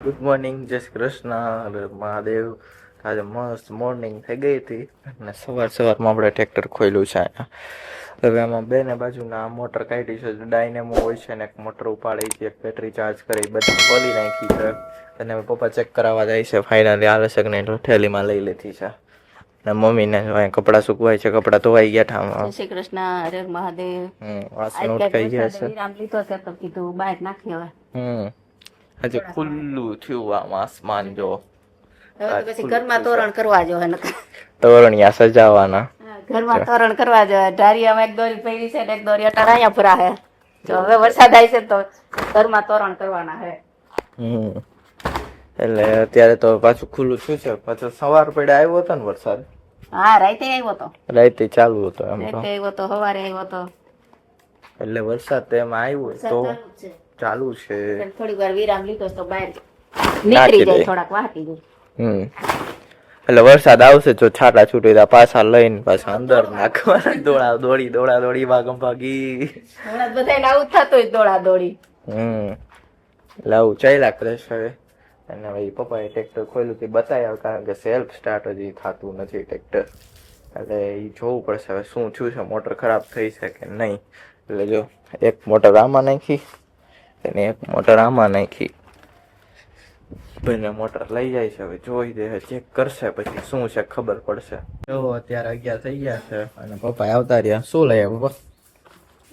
Good morning, જય શ્રી કૃષ્ણ, મહાદેવ. આજે મસ્ત મોર્નિંગ થઈ ગઈ હતી અને સવારમાં આપણે ટ્રેક્ટર ખોલ્યું છે અહીંયા. હવે આમાં બેને બાજુના મોટર કાઢી છે, ડાયનેમો હોય છે ને એક મોટર ઉપાડી છે, એક બેટરી ચાર્જ કરી બધી ખોલી નાખી છે અને હવે પપ્પા ચેક કરાવવા જાય છે. ફાઇનલી હાલે છે કે નહીં થેલીમાં લઈ લીધી છે. અને મમ્મીને કપડાં સુકવાય છે, કપડાં ધોવાઈ ગયા ઠામમાં. જય શ્રી કૃષ્ણ, હરે મહાદેવ. વાસણ ઉટકાઈ ગયા છે. આમ લીધો છે તો કીધું બહાર નાખી હવે. હજી ખુલ્લું થયું આમ આસમાન જો. હવે તો પછી ઘરમાં તોરણ કરવા જો હે તોરણિયા સજાવાના. ઘરમાં તોરણ કરવા જો. ઢારિયામાં એક દોરી પડી છે ને એક દોરી અટાર અહીંયા ભરા હે. જો હવે વરસાદ આવી છે તો ઘરમાં તોરણ કરવાના હે. એટલે અત્યારે તો પાછું ખુલ્લું થયું છે. પાછો સવાર પડે આવ્યો હતો ને વરસાદ. હા, રાતે આવ્યો તો. રાતે ચાલુ હતો એમ તો. રાતે આવ્યો તો, સવારે આવ્યો તો. એટલે વરસાદ એમાં આવ્યો તો ચાલુ છે. થોડી વાર વિરામ લીધો તો બહાર નીકળી જાય, થોડાક વાટી જાય. એટલે વરસાદ આવશે તો છાટા છૂટી દા પાછા લઈને પાછા અંદર નાખવાના. દોડા દોડી ભાગમ ભાગી. હમણાં બધાને આવું થતું જ દોડા દોડી. એટલે આવું ચાલ્યા કરે છે. અને ભાઈ પપ્પાએ ટ્રેક્ટર ખોલ્યું તે બતાવ્યા, કારણ કે સેલ્ફ સ્ટાર્ટ હજી થતું નથી ટ્રેક્ટર. એટલે એ જોવું પડશે હવે શું થયું છે, મોટર ખરાબ થઈ છે કે નહીં. એટલે જો એક મોટર આમાં નાખી અને એક મોટર આમાં નાખી, બંને મોટર લઈ જાય છે. હવે જોઈ દે, ચેક કરશે, પછી શું છે ખબર પડશે. જો અત્યારે 11 થઈ ગયા છે અને પપ્પા આવતા રહ્યા. શું લઈ આવ્યા પપ્પા?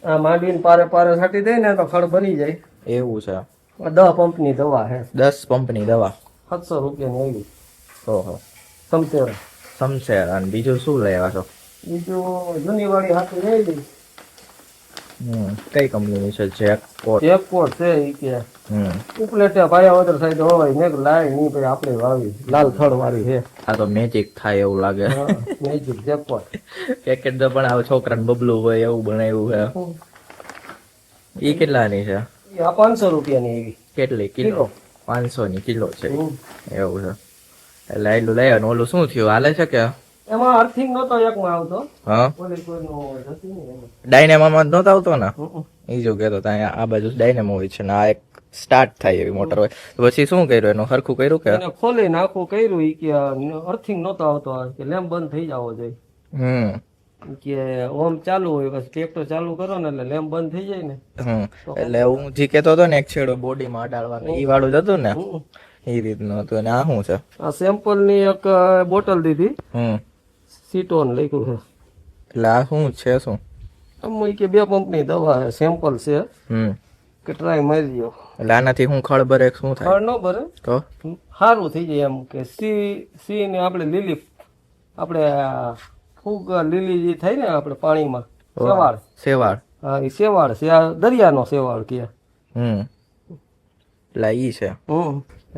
આ માંડવીને પારે છાંટી દે ને તો ખડ ભરી જાય. એવું છે? 10 પંપની દવા હે. 10 પંપની દવા 700 રૂપિયાની આવી. ઓહો. સમસેર. અને બીજું શું લઈ આવ્યા છો? બીજું જૂની વાળી હાથું લઈ લઈ. કઈ કંપનીની છે? જેકપોટ છે ઈ કે. ઉપલેટે પાયા વદર સાઈડ હોવાય ને લાય ની પછી આપણે વાવી લાલ થડ વાળી છે. આ તો મેજિક થાય એવું લાગે. Magic jackpot. પેકેટ તો પણ આ છોકરાને બબલું હોય એવું બનાવ્યું છે. ઈ કેટલાની છે? આ 500 રૂપિયાની આવી. કેટલી કિલો? 500 ની કિલો છે. એવું છે. એટલે એટલું લઈ આવ્યું. ઓલું શું થયું, હાલે છે કે? એમાં અર્થિંગ નતો એકમાં આવતો. હા, ઓલી કોઈનો હતી ને ડાયનેમામાં નતો આવતો ને? ઈ જો કેતો ત્યાં આ બાજુ ડાયનેમો હોય છે ને આ એક સ્ટાર્ટ થાય એવી મોટર હોય. પછી શું કર્યું એનું હરખું કર્યું કે? એને ખોલી નાખું કર્યું ઈ કે અર્થિંગ નતો આવતો કે લેમ્પ બંધ થઈ જાવો જોઈએ. કે ઓમ ચાલુ હોય પછી ટ્રેક્ટર ચાલુ કરો ને એટલે લેમ્પ બંધ થઈ જાય ને. એટલે હું જે કેતો હતો ને એક છેડો બોડીમાં અડાડવાનો ઈ વાળું જ હતું ને, એ રીતનું હતું. અને આ શું છે? આ સેમ્પલ ની એક બોટલ દીધી. સીટોન લખ્યું છે. એટલે આ શું છે? શું આમ કે 2 પંપની દવા છે, સેમ્પલ છે કે ટ્રાય મારી લ્યો. એટલે આનાથી હું ખળ ભરે શું થાય? ખળ ન ભરે તો સારું થઈ જાય એમ કે સી ને આપણે લીલી આપણે ફૂગ લીલી જે થાય ને આપણે પાણીમાં શેવાળ. હા, એ શેવાળ છે. આ દરિયાનો શેવાળ કે. એટલે ઈ છે.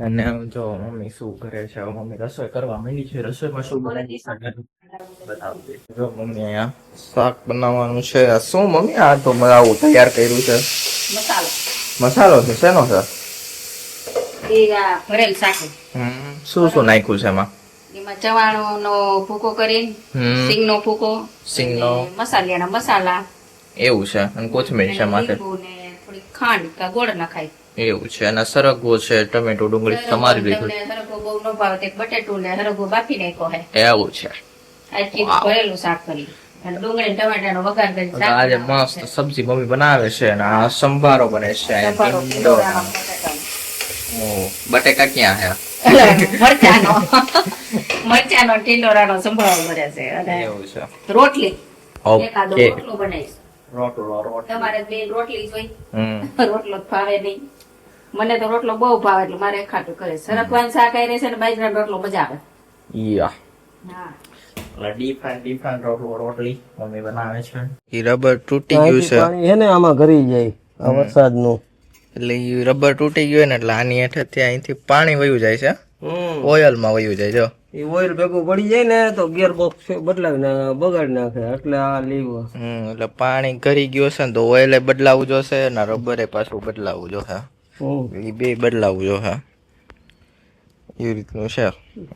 અને જો મમ્મી શું કરે છે, મમ્મી રસોઈ કરવા માંડી છે. રસોઈમાં શું બનાવી છે જો મમ્મી અહીંયા શાક બનાવવાનું છે. શું મમ્મી આ તો આવું તૈયાર કર્યું છે? મસાલો છે. શેનો છે? ભરેલ શાક. શું શું નાખ્યું છે એમાં? એમાં ચવાણો ભૂકો કરીને, સિંગનો ભૂકો, સિંગનો, મસાલિયાના મસાલા. એવું છે. અને કોથમીર છે માથે. થોડી ખાંડ કે ગોળ નખાય. એવું છે. અને સરગવો છે, ટમેટો, ડુંગળી તમારી લીધું. સરગવો બહુ ન ભાવે તે બટેટું ને સરગવો બાફી નાખ્યો હે. એવું છે. આટલી ભરેલું શાક કરી અને ડુંગળી ટમેટાનો વઘાર કરી. આજે મસ્ત સબ્જી મમ્મી બનાવે છે અને આ સંભારો બને છે. બટેકા ક્યાં હે? મરચાનો ટીંડોરાનો સંભારો બને છે. અને એવું છે. રોટલી એકાદો ઓકે. રોટલો બનાવીશ. રોટલો તમારે બે રોટલી જોઈ. રોટલો જ ભાવે નહીં. મને તો રોટલો બહુ ભાવે એટલે મારે ખાટું કરે. સરગવાનું શાક આવી રહેશે ને બાજરાનો રોટલો મજા આવે. યા હા, ડિફરન્ટ રોટલી મમ્મી બનાવે છે. ઈ રબર તૂટી ગયું છે. પાણી હે ને આમાં ઘરી જાય આ વરસાદનું. એટલે ઈ રબર તૂટી ગયું ને એટલે આની હેઠળથી અહીંથી પાણી વયું જાય છે. ઓઇલમાં વયું જાય. જો એ ઓઇલ ભેગું પડી જાય ને તો ગિયર બોક્સ બદલાવીને બગાડી નાખે. એટલે આ લીવ એટલે પાણી ઘરી ગયું છે ને તો ઓઇલે બદલાવું જોશે ને રબરે પાછું બદલાવું જોશે. એ બે બદલાવું જોશે. એવી રીતનું છે.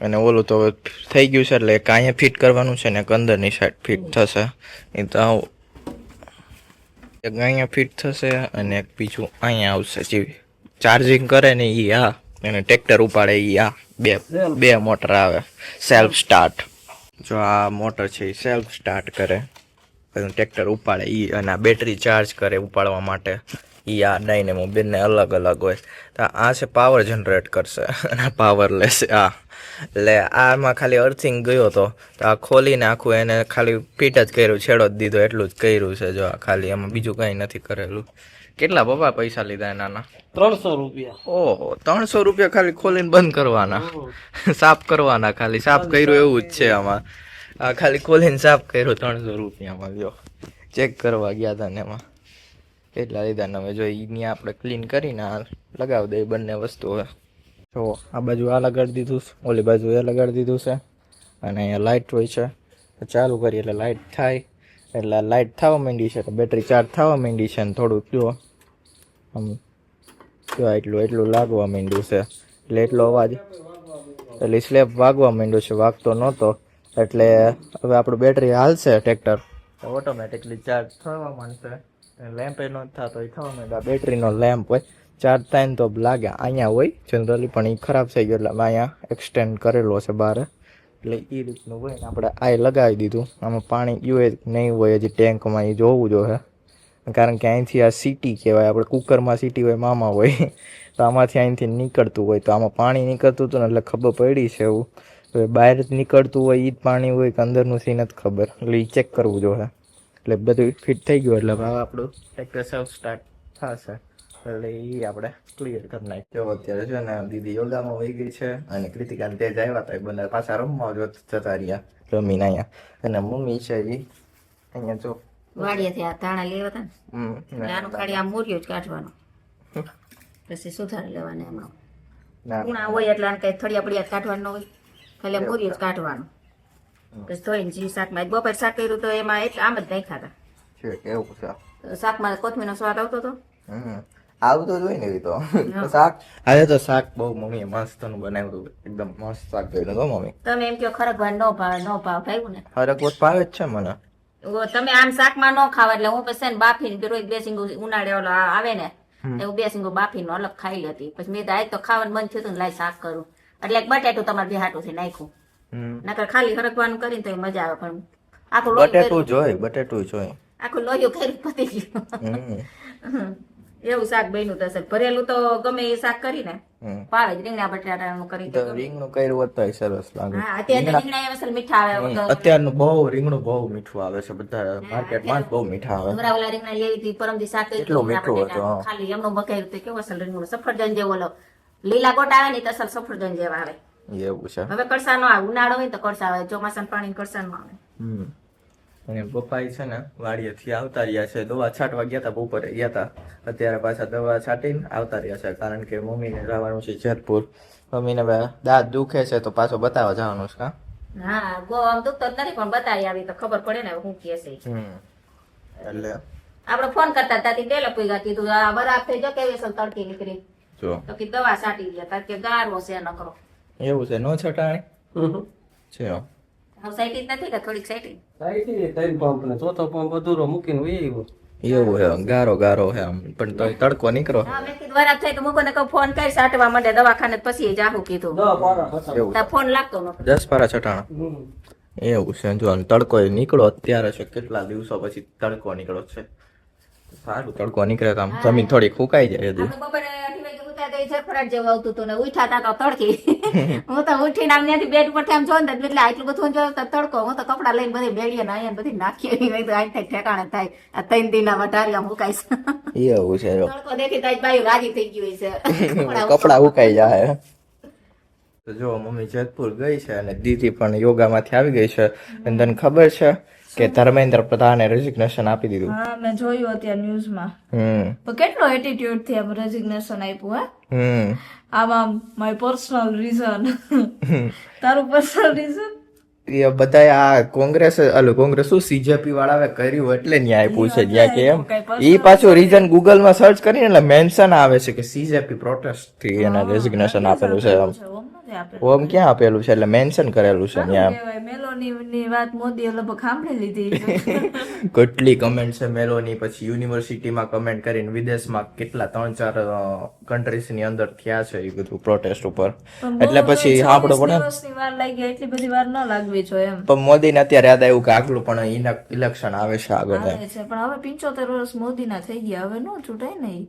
અને ઓલું તો હવે થઈ ગયું છે એટલે એક અહીંયા ફિટ કરવાનું છે ને એક અંદરની સાઈડ ફિટ થશે. એ તો એક અહીંયા ફિટ થશે અને એક બીજું અહીંયા આવશે. જેવી ચાર્જિંગ કરે ને એ. હા, એને ટ્રેક્ટર ઉપાડે ઈ આ બે મોટર આવે સેલ્ફ સ્ટાર્ટ. જો આ મોટર છે એ સેલ્ફ સ્ટાર્ટ કરે, પછી ટ્રેક્ટર ઉપાડે ઈ, અને આ બેટરી ચાર્જ કરે ઉપાડવા માટે ઈ. આ ડાયનેમો બંને અલગ અલગ હોય. તો આ છે પાવર જનરેટ કરશે અને પાવર લેશે આ. એટલે આમાં ખાલી અર્થિંગ ગયો હતો તો આ ખોલીને આખું એને ખાલી ફિટ જ કર્યું, છેડો જ દીધો, એટલું જ કર્યું છે. જો આ ખાલી એમાં બીજું કંઈ નથી કરેલું. કેટલા પપ્પા પૈસા લીધા એના? 300 રૂપિયા. ઓહો, 300 રૂપિયા ખાલી ખોલીને બંધ કરવાના, સાફ કરવાના. ખાલી સાફ કર્યું એવું જ છે આમાં. આ ખાલી ખોલીને સાફ કર્યું 300 રૂપિયામાં. જો ચેક કરવા ગયા હતા ને એમાં કેટલા લીધા ને. હવે જો એની આપણે ક્લીન કરીને આ લગાવી દઈએ બંને વસ્તુ. હવે જો આ બાજુ આ લગાડી દીધું છે, ઓલી બાજુ એ લગાડી દીધું છે, અને અહીંયા લાઇટ હોય છે. તો ચાલુ કરીએ એટલે લાઇટ થાય, એટલે લાઇટ થવા માંડી છે, તો બેટરી ચાર્જ થવા માંડી છે. ને થોડુંક જો આમ જો એટલું લાગવા માંડ્યું છે, એટલે એટલો અવાજ, એટલે સ્લેબ વાગવા માંડ્યો છે, વાગતો નહોતો. એટલે હવે આપણું બેટરી હાલશે ટ્રેક્ટર, ઓટોમેટિકલી ચાર્જ થવા માંડશે. લેમ્પ એ ન થતો એ થવા માંડે. આ બેટરીનો લેમ્પ હોય, ચાર્જ થાય ને તો લાગે. અહીંયા હોય જનરલી, પણ એ ખરાબ થઈ ગયો એટલે અહીંયા એક્સટેન્ડ કરેલો છે બહાર, એટલે એ રીતનું હોય ને. આપણે આ લગાવી દીધું. આમાં પાણી ગયું નહીં હોય હજી ટેન્કમાં, એ જોવું જોઈએ, કારણ કે અહીંથી આ સીટી કહેવાય. આપણે કુકરમાં સીટી હોય, મામા હોય, તો આમાંથી અહીંથી નીકળતું હોય. તો આમાં પાણી નીકળતું હતું ને એટલે ખબર પડી છે એવું. હવે બહાર નીકળતું હોય એ જ પાણી હોય કે અંદરનું સી નથી ખબર, એટલે એ ચેક કરવું જોઈએ. એટલે બધું ફિટ થઈ ગયું, એટલે હવે આપણું ટ્રેક્ટર સેલ્ફ સ્ટાર્ટ થશે. એટલે એ આપણે ક્લિયર કરી નાખ્યો. અત્યારે છે ને દીદી યોગામાં વહી ગઈ છે, અને કૃતિકાને તેજ આવ્યા હતા, એ બંને પાછા રમવા જતા રહ્યા રમીને અહીંયા. અને મમ્મી છે એ અહીંયા જો વાડિયાથી આ ધાણા લેવા હતા ને, આનું ખાલી આ મૂર્યો જ કાઢવાનો, પછી સુધારી લેવાના. એમાં કુણા હોય એટલે આને કઈ થળિયા પડિયા કાઢવાનું હોય, ખાલી મૂર્યો જ કાઢવાનું. પછી ધોઈને જી શાકમાં બપોર શાક કર્યું તો એમાં એટલે આમ જ નહીં ખાતા. એવું છે શાકમાં કોથમીરનો સ્વાદ આવતો હતો. આવતો જ હોય ને. તો શાક આજે તો શાક બહુ મમ્મીએ મસ્તનું બનાવ્યું, એકદમ મસ્ત શાક કર્યું હતો મમ્મી. તમે એમ કહો ખરકવા ન ભાવ ભાવ્યું ને? હરકવત ભાવે જ છે મને. તમે આમ શાકમાં ન ખાવ એટલે હું પછી બાફીને રોજ 2 સિંગુ ઉનાળે ઓલો આવે ને, હું 2 સિંગુ બાફીને અલગ ખાઈ લેતી. પછી મેં આજ તો ખાવાનું મન થયું લાઈ શાક કરું, એટલે બટેટું તમારે બે હાટુથી નાખ્યું. નકર ખાલી હરકવાનું કરીને તો મજા આવે, પણ આખું બટેટું જોઈ આખું લોહીઓ કરી પતી ગયું. એવું શાક બન્યું થશે. ભરેલું તો ગમે એ શાક કરીને ભાવે જ. રીંગણા બટાટાનું કરી તો રીંગણું કર્યું હોત તો સરસ લાગે. હા, અત્યારે રીંગણા અસલ મીઠા આવે. અત્યારનું બહુ રીંગણું બહુ મીઠું આવે છે, બધા માર્કેટમાં બહુ મીઠા આવે. ઓલા રીંગણા લેવી હતી પરમદી શાક ખાલી એમનું બકાયું તો કેવું અસલ રીંગણું સફરજન જેવો ઓલો લીલા ગોટા આવે ને તો અસલ સફરજન જેવા આવે. એવું છે. હવે કડસા નો આવે, ઉનાળો હોય તો કડસા આવે, ચોમાસાનું પાણી કડસા નો આવે. અને પપ્પા છે ને વાડીએથી આવતા રહ્યા છે, દવા છાંટવા ગયા હતા, બપોરે ગયા હતા. અત્યારે પાછા દવા છાંટીને આવતા રહ્યા છે, કારણ કે મમ્મીને જવાનું છે જેતપુર. મમ્મીને દાંત દુખે છે તો પાછો બતાવવા જવાનું છે. હા, આમ દુખતો જ નથી, પણ બતાવી આવી તો ખબર પડે ને શું કે છે. એટલે આપડે ફોન કરતા હતા પેલો પૂગા કીધું આ બરાબર થઈ જાવ કેવી અસલ તડકી નીકળી તો કે દવા છાંટી ગયા કે ગારો છે ન કરો. એવું છે, નો છટાણી છે. સાઈટી નથી કે થોડીક સાઈટી ત્રણ પંપ ને ચોથો પંપ અધૂરો મૂકીને એવું છે. ગારો છે આમ, પણ તો તડકો નીકળો. હા, મેં કીધું વરાપ થાય તો મૂકો ને કહું ફોન કરી સાટવા માંડે દવાખાને, પછી જાહું કીધું ફોન લાગતો નતો. 10 પારા છટાણા એવું છે. જો તડકો નીકળો અત્યારે છે, કેટલા દિવસો પછી તડકો નીકળો છે. સારું તડકો નીકળે તો આમ જમીન થોડી ફૂંકાઈ જાય. બપોરે 8 વાગે ઉઠ્યા તો ઝરફરાટ જેવું આવતું હતું ને ઉઠ્યા તા તો તડકી. હું તો ઉઠીને આમ ત્યાંથી બેડ ઉપર આમ જોઉં એટલે આટલું બધું જોયું તો તડકો. હું તો કપડા લઈને બધી બેડીએ ને અહીંયા બધી નાખી આ થાય ઠેકાણે થાય. આ 3 દિનના વટારી આમ મુકાઈશ. એવું છે. તડકો દેખી તો બાયું રાજી થઈ ગયું છે, કપડા ઉકાઈ જાય. તો જો મમ્મી જેતપુર ગઈ છે અને દીદી પણ યોગામાંથી આવી ગઈ છે. અને તને ખબર છે કે ધર્મેન્દ્ર પ્રધાને રેઝિગ્નેશન આપી દીધું? હા, મેં જોયું અત્યારે ન્યૂઝમાં. પણ કેટલો એટીટ્યુડ થી આમ રેઝિગ્નેશન આપ્યું. હે આમાં માય પર્સનલ રીઝન. તારું પર્સનલ રીઝન? એ બધા આ કોંગ્રેસ શું CJP વાળાએ કર્યું એટલે ન્યાય પૂછે જ્યાં કે એમ. એ પાછું રીઝન ગૂગલ માં સર્ચ કરીને એટલે મેન્શન આવે છે કે CJP પ્રોટેસ્ટ થી એને રેઝિગ્નેશન આપેલું છે. નથી આપેલું. ઓમ ક્યાં આપેલું છે એટલે મેન્શન કરેલું છે શું ત્યાં કહેવાય, મેલોની વાત મોદીએ લગભગ સાંભળી લીધી. કેટલી કમેન્ટ છે મેલોની, પછી યુનિવર્સિટીમાં કમેન્ટ કરીને વિદેશમાં કેટલા 3-4 કન્ટ્રીઝ ની અંદર થયા છે એ બધું પ્રોટેસ્ટ ઉપર. એટલે પછી આપણો પડે 26 દિવસની વાર લાગી, એટલી બધી વાર ન લાગવી જોઈએ એમ. પણ મોદીને અત્યારે યાદ આવ્યું કે આગલું પણ ઇલેક્શન આવે છે આગળ. આવે છે પણ હવે 75 વર્ષ મોદીના થઈ ગયા, હવે નો ચૂંટાય ને ઈ.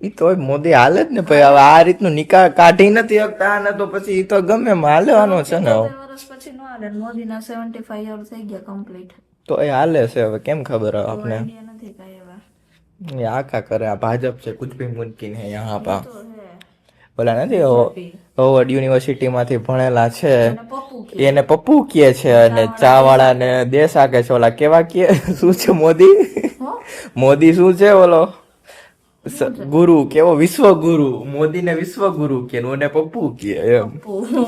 ઈ તો મોદી હાલે જ ને ભાઈ, હવે આ રીતનું નિકાહ કાઢી નથી શકતા ને તો પછી ઈ તો ગમે એમ હાલવાનો છે ને. 75 વર્ષ પછી નો હાલે, મોદીના 75 યર થઈ ગયા કમ્પ્લીટ. તો એ હાલે છે હવે, કેમ ખબર હવે આપને. આઈડિયા નથી કાંઈ એવા. એ આખા કરે આ ભાજપ છે, કુછ ભી મુમકિન હે યહાં પા. તો હે. બોલા નથી ઓવર્ડ યુનિવર્સિટી માંથી ભણેલા છે અને પપ્પુ કે એને પપ્પુ કહે છે અને ચા વાળા ને દેશ આકે છે ઓલા કેવા કહે શું છે મોદી? હો મોદી શું છે ઓલો ગુરુ કેવો વિશ્વગુરુ, મોદી ને વિશ્વગુરુ કે ને પપ્પુ કે એમ. પપ્પુ.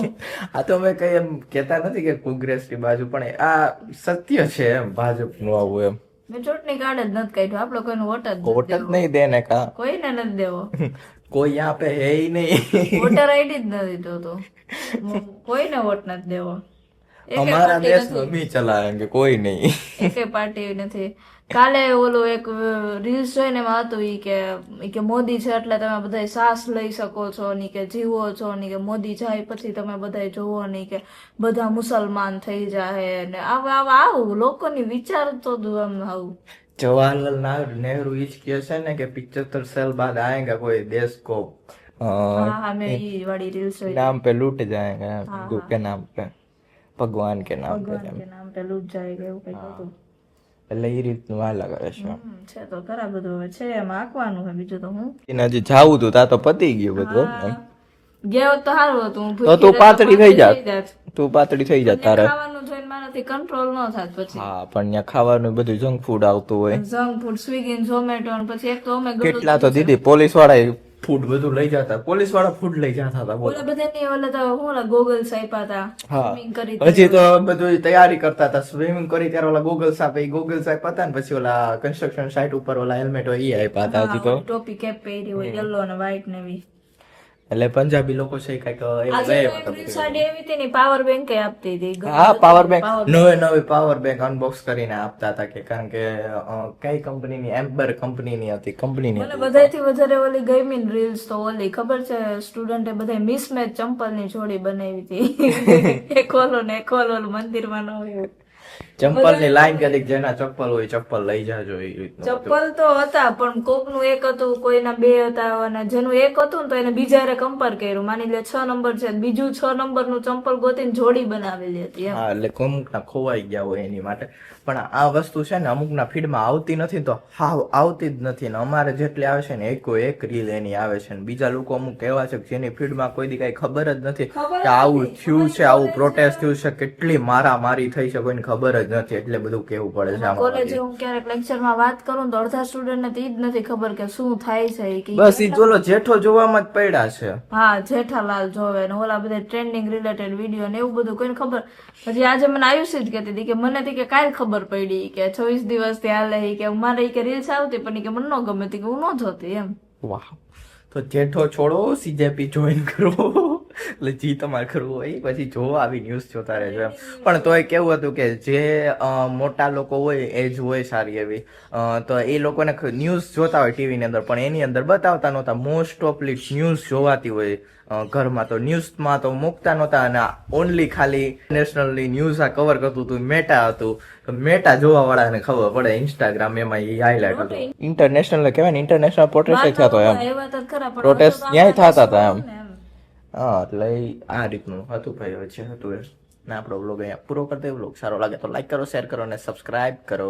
આ તો અમે કઈ એમ કેતા નથી કે કોંગ્રેસ ની બાજુ, પણ આ સત્ય છે એમ ભાજપ નું આવું એમ. મેં ચૂંટણી કાર્ડ જ નથી કાઢ્યું, આપડે કોઈનો વોટ જ નથી વોટ જ દેવો. નહીં દે ને કા કોઈને નથી દેવો. કોઈ યાં પે હે ઈ નહીં. વોટર આઈડી જ નથી જોતો, કોઈને વોટ નથી દેવો. એકે અમારા પાર્ટી દેશ નથી. નો બી ચલાએંગે કોઈ નહીં. એકે પાર્ટી નથી. કાલે ઓલું એક રીલ્સ જોઈને એમાં હતું ઈ કે મોદી છે એટલે તમે બધા શ્વાસ લઈ શકો છો ની કે જીવો છો ની કે મોદી જાય પછી તમે બધા જોવો ની કે બધા મુસલમાન થઈ જાય ને આવું લોકોની વિચાર તો આમ આવું. जवाहरलाल नेहरू ईज किया है ना कि 75 साल बाद आएगा कोई देश को હા મેં ઈ વાળી રીલ્સ જોઈ. नाम पे लूट जाएगा, हिंदू के नाम पे, भगवान के नाम पे. ભગવાન કે નામ પે લૂટ જાયગા એવું કઈક હતું. એટલે એ રીતનું આ લાગે છે. છે તો ખરા બધું હવે છે એમ આંકવાનું છે બીજું તો હું એને હજી જાવું હતું તા તો પતી ગયું બધું. ગયા હોત તો સારું હતું. હું તો ભૂખી તું રહેત પાતળી થઈ જાત, જાત. તું પાતળી થઈ જાત તારે. ખાવાનું જોઈને મારાથી કંટ્રોલ ન થાત પછી. હા પણ ત્યાં ખાવાનું બધું જંક ફૂડ આવતું હોય. જંક ફૂડ સ્વિગી ઝોમેટો પછી એક તો અમે કેટલા તો દીદી પોલીસ વાળા ફૂડ બધું લઈ જતા, પોલીસ વાળા ફૂડ લઈ જતા હતા બોલો. ઓલા બધાની ઓલા તો હું ગોગલ્સ આપ્યા હતા હા સ્વિમિંગ કરી હજી તો બધું તૈયારી કરતા હતા, સ્વિમિંગ કરી ત્યારે ઓલા ગોગલ્સ આપે, એ ગોગલ્સ આપ્યા હતા ને પછી ઓલા કન્સ્ટ્રક્શન સાઇટ ઉપર ઓલા હેલ્મેટ હોય એ આપ્યા હતા હજી તો. ટોપી કેપ પહેરી હોય યલો અને વ્હાઈટ ને એવી. એટલે પંજાબી લોકો છે કઈક એવું આજે ગયા તો હતા એક બધું. સાડી એવી હતી ને પાવર બેંક આપતી હતી. હા પાવર બેંક, નવી પાવર બેંક અનબોક્સ કરીને આપતા હતા કે કારણ કે કઈ કંપનીની, એમ્બર કંપનીની હતી, કંપનીની મને બધાથી વધારે ઓલી ગમી રીલ્સ તો ઓલી ખબર છે સ્ટુડન્ટે બધા મિસમેચ ચંપલની જોડી બનાવી હતી. એક ઓલો ને એક ઓલો મંદિરમાં ન હોય ચંપલ ની લાઈન કરી જેના ચપ્પલ હોય ચપ્પલ લઈ જાજો એ રીતનું હતું. ચપ્પલ તો હતા પણ કોકનું એક હતું, કોઈના બે હતા અને જેનું એક હતું ને તો એને બીજા હારે કમ્પેર કર્યું. માની લે 6 નંબર છે, બીજું 6 નંબરનું ચંપલ ગોતીને જોડી બનાવેલી હતી એમ. હા એટલે અમુક ના ખોવાઈ ગયા હોય એની માટે. પણ આ વસ્તુ છે ને અમુક ના ફીડમાં આવતી નથી તો હાવ આવતી જ નથી ને અમારે જેટલી આવે છે ને એક રીલ એની આવે છે ને બીજા લોકો અમુક એવા છે કે જેની ફીડમાં કોઈ દી કઈ ખબર જ નથી કે આવું થયું છે, આવું પ્રોટેસ્ટ થયું છે, કેટલી મારામારી થઈ છે કોઈને ખબર જ નથી, એટલે બધું કેવું પડે છે આમાં. કોલેજે હું ક્યારેક લેક્ચરમાં વાત કરું તો અડધા સ્ટુડન્ટને તો ઈ જ નથી ખબર કે શું થાય છે ઈ કે બસ ઈ જોલો જેઠો જોવામાં જ પડ્યા છે. હા જેઠાલાલ જોવે ને ઓલા બધા ટ્રેન્ડિંગ રિલેટેડ વિડીયો ને એવું બધું કોઈને ખબર. હજી આજે મને આયુષી જ કહેતી હતી કે મને થી કે કાલ ખબર પડી કે 26 દિવસ થી હાલે કે મારે ઈ કે રીલ્સ આવતી પણ ઈ કે મને ન ગમે તી કે હું ન જોતી એમ. વાહ, તો જેઠો છોડો સીજેપી જોઈન કરો એટલે જી તમારે કરવું હોય પછી જો આવી ન્યૂઝ જોતા રહેજો એમ. પણ તોય કેવું હતું કે જે મોટા લોકો હોય એજ હોય સારી એવી તો એ લોકોને ન્યૂઝ જોતા હોય ટીવી ની અંદર પણ એની અંદર બતાવતા નહોતા. મોસ્ટ ઓફલી ન્યૂઝ જોવાતી હોય ઘરમાં તો ન્યૂઝમાં તો મૂકતા નહોતા અને ઓનલી ખાલી નેશનલની ન્યૂઝ આ કવર કરતું હતું મેટા હતું. મેટા જોવા વાળાને ખબર પડે, ઇન્સ્ટાગ્રામ એમાં એ હાઇલાઇટ હતું. ઇન્ટરનેશનલ કહેવાય ને, ઇન્ટરનેશનલ પ્રોટેસ્ટ થતો એમ, એ વાત જ ખરા પણ પ્રોટેસ્ટ ક્યાંય થતા હતા એમ. હા એટલે આ રીતનું હતું ભાઈ. હવે છે હતું એ ને આપણો વ્લોગ અહીંયા પૂરો કરતા. વ્લોગ સારો લાગે તો લાઈક કરો, શેર કરો અને સબસ્ક્રાઇબ કરો.